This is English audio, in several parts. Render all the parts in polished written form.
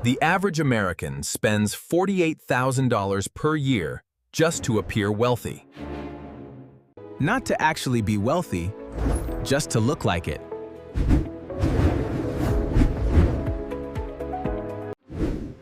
The average American spends $48,000 per year just to appear wealthy. Not to actually be wealthy, just to look like it.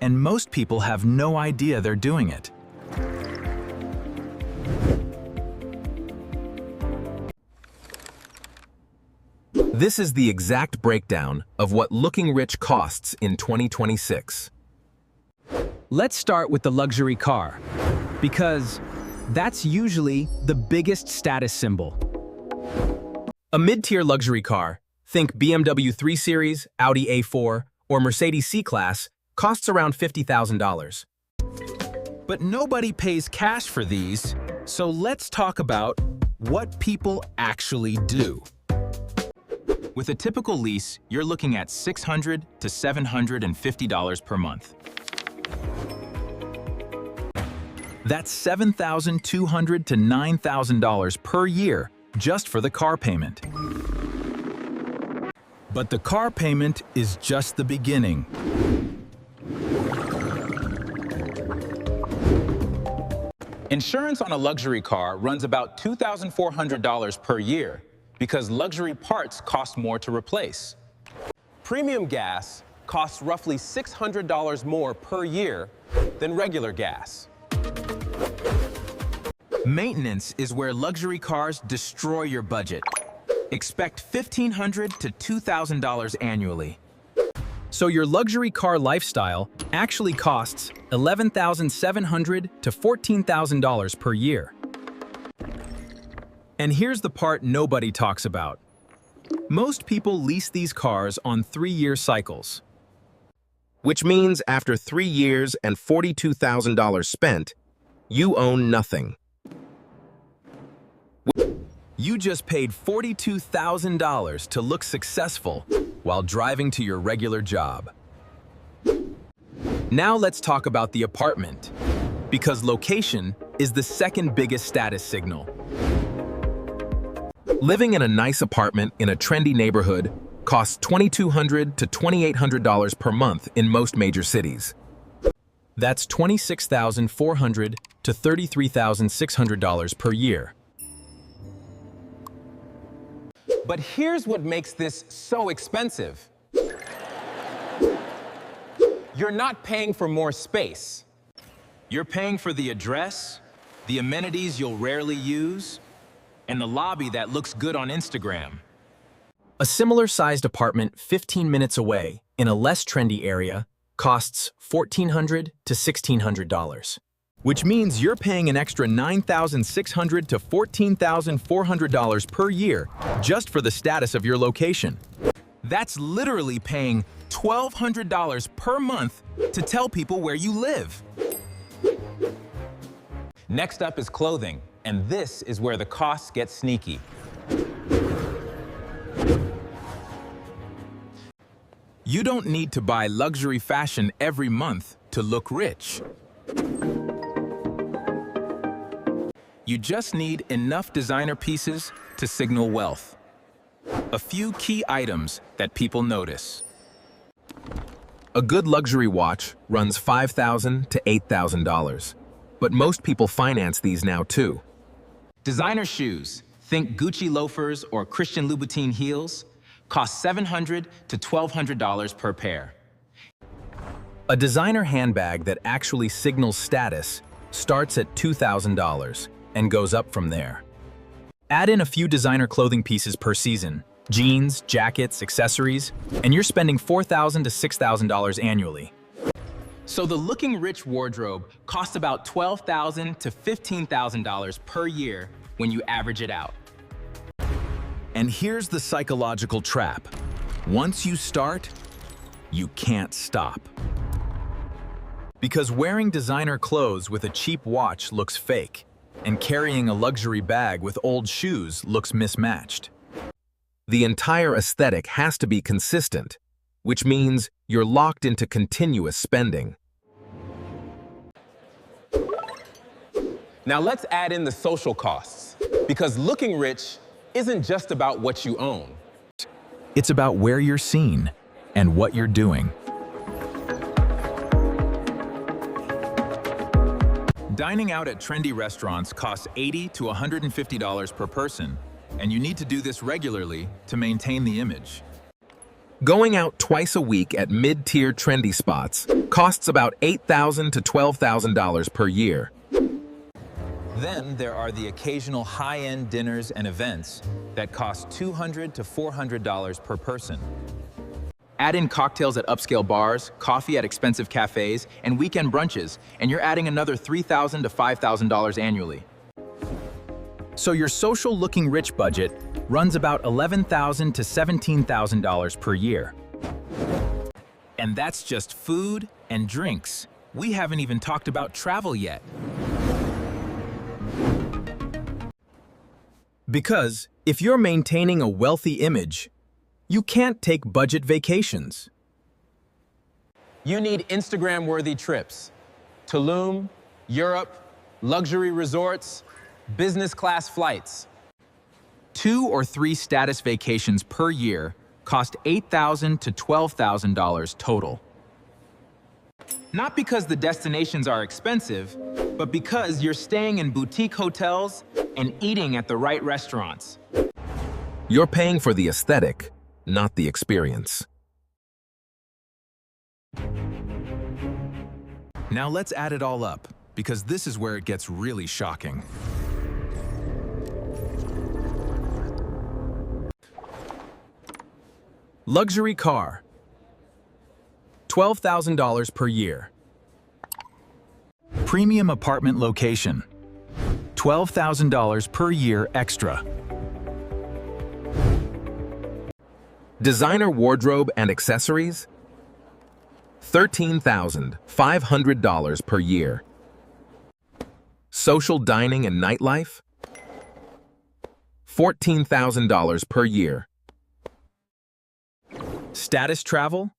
And most people have no idea they're doing it. This is the exact breakdown of what looking rich costs in 2026. Let's start with the luxury car, because that's usually the biggest status symbol. A mid-tier luxury car, think BMW 3 Series, Audi A4, or Mercedes C-Class, costs around $50,000. But nobody pays cash for these, so let's talk about what people actually do. With a typical lease, you're looking at $600 to $750 per month. That's $7,200 to $9,000 per year just for the car payment. But the car payment is just the beginning. Insurance on a luxury car runs about $2,400 per year because luxury parts cost more to replace. Premium gas costs roughly $600 more per year than regular gas. Maintenance is where luxury cars destroy your budget. Expect $1,500 to $2,000 annually. So your luxury car lifestyle actually costs $11,700 to $14,000 per year. And here's the part nobody talks about. Most people lease these cars on 3-year cycles. Which means after 3 years and $42,000 spent, you own nothing. You just paid $42,000 to look successful while driving to your regular job. Now let's talk about the apartment, because location is the second biggest status signal. Living in a nice apartment in a trendy neighborhood costs $2,200 to $2,800 per month in most major cities. That's $26,400 to $33,600 per year. But here's what makes this so expensive. You're not paying for more space. You're paying for the address, the amenities you'll rarely use, and the lobby that looks good on Instagram. A similar-sized apartment 15 minutes away in a less trendy area costs $1,400 to $1,600. Which means you're paying an extra $9,600 to $14,400 per year just for the status of your location. That's literally paying $1,200 per month to tell people where you live. Next up is clothing, and this is where the costs get sneaky. You don't need to buy luxury fashion every month to look rich. You just need enough designer pieces to signal wealth. A few key items that people notice. A good luxury watch runs $5,000 to $8,000, but most people finance these now too. Designer shoes, think Gucci loafers or Christian Louboutin heels, cost $700 to $1,200 per pair. A designer handbag that actually signals status starts at $2,000 and goes up from there. Add in a few designer clothing pieces per season, jeans, jackets, accessories, and you're spending $4,000 to $6,000 annually. So the looking rich wardrobe costs about $12,000 to $15,000 per year when you average it out. And here's the psychological trap. Once you start, you can't stop. Because wearing designer clothes with a cheap watch looks fake, and carrying a luxury bag with old shoes looks mismatched. The entire aesthetic has to be consistent, which means you're locked into continuous spending. Now let's add in the social costs, because looking rich isn't just about what you own. It's about where you're seen and what you're doing. Dining out at trendy restaurants costs $80 to $150 per person, and you need to do this regularly to maintain the image. Going out twice a week at mid-tier trendy spots costs about $8,000 to $12,000 per year. Then there are the occasional high-end dinners and events that cost $200 to $400 per person. Add in cocktails at upscale bars, coffee at expensive cafes, and weekend brunches, and you're adding another $3,000 to $5,000 annually. So your social looking rich budget runs about $11,000 to $17,000 per year. And that's just food and drinks. We haven't even talked about travel yet. Because if you're maintaining a wealthy image, you can't take budget vacations. You need Instagram-worthy trips. Tulum, Europe, luxury resorts, business class flights. 2 or 3 status vacations per year cost $8,000 to $12,000 total. Not because the destinations are expensive, but because you're staying in boutique hotels and eating at the right restaurants. You're paying for the aesthetic, not the experience. Now let's add it all up, because this is where it gets really shocking. Luxury car, $12,000 per year. Premium apartment location, $12,000 per year extra. Designer wardrobe and accessories, $13,500 per year. Social dining and nightlife, $14,000 per year. Status travel,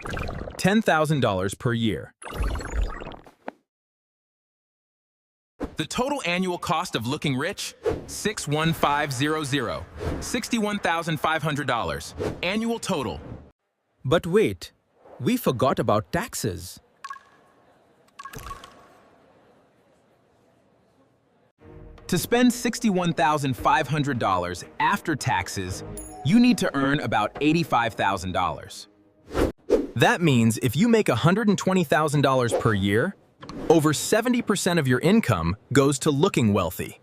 $10,000 per year. The total annual cost of looking rich, $61500, $61,500. Annual total. But wait, we forgot about taxes. To spend $61,500 after taxes, you need to earn about $85,000. That means if you make $120,000 per year, over 70% of your income goes to looking wealthy.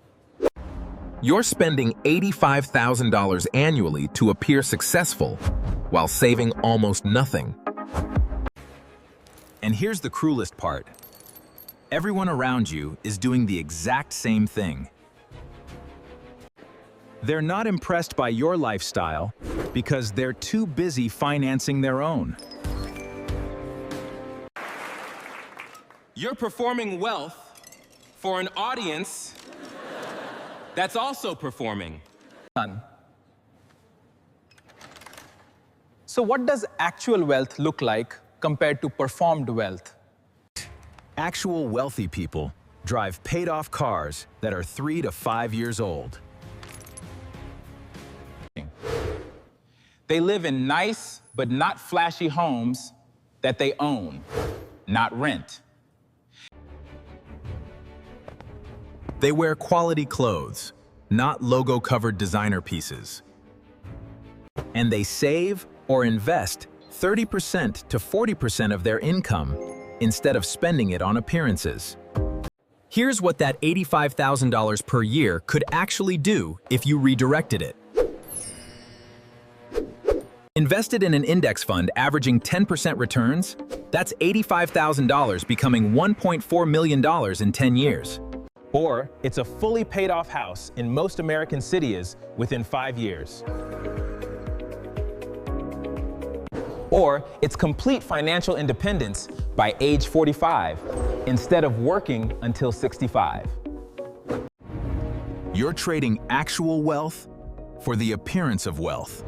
You're spending $85,000 annually to appear successful while saving almost nothing. And here's the cruelest part. Everyone around you is doing the exact same thing. They're not impressed by your lifestyle because they're too busy financing their own. You're performing wealth for an audience that's also performing. So what does actual wealth look like compared to performed wealth? Actual wealthy people drive paid-off cars that are 3 to 5 years old. They live in nice but not flashy homes that they own, not rent. They wear quality clothes, not logo-covered designer pieces. And they save or invest 30% to 40% of their income instead of spending it on appearances. Here's what that $85,000 per year could actually do if you redirected it. Invested in an index fund averaging 10% returns, that's $85,000 becoming $1.4 million in 10 years. Or it's a fully paid off house in most American cities within 5 years. Or it's complete financial independence by age 45 instead of working until 65. You're trading actual wealth for the appearance of wealth.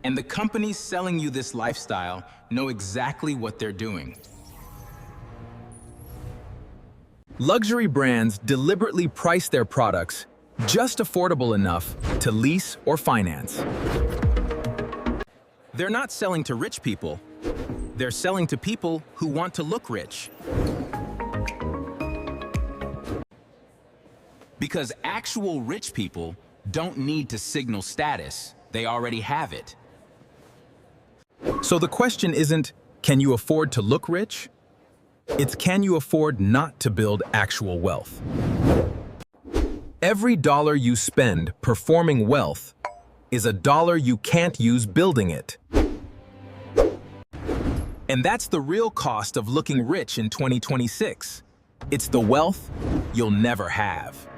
And the companies selling you this lifestyle know exactly what they're doing. Luxury brands deliberately price their products just affordable enough to lease or finance. They're not selling to rich people. They're selling to people who want to look rich. Because actual rich people don't need to signal status. They already have it. So the question isn't, can you afford to look rich? It's, can you afford not to build actual wealth? Every dollar you spend performing wealth is a dollar you can't use building it. And that's the real cost of looking rich in 2026. It's the wealth you'll never have.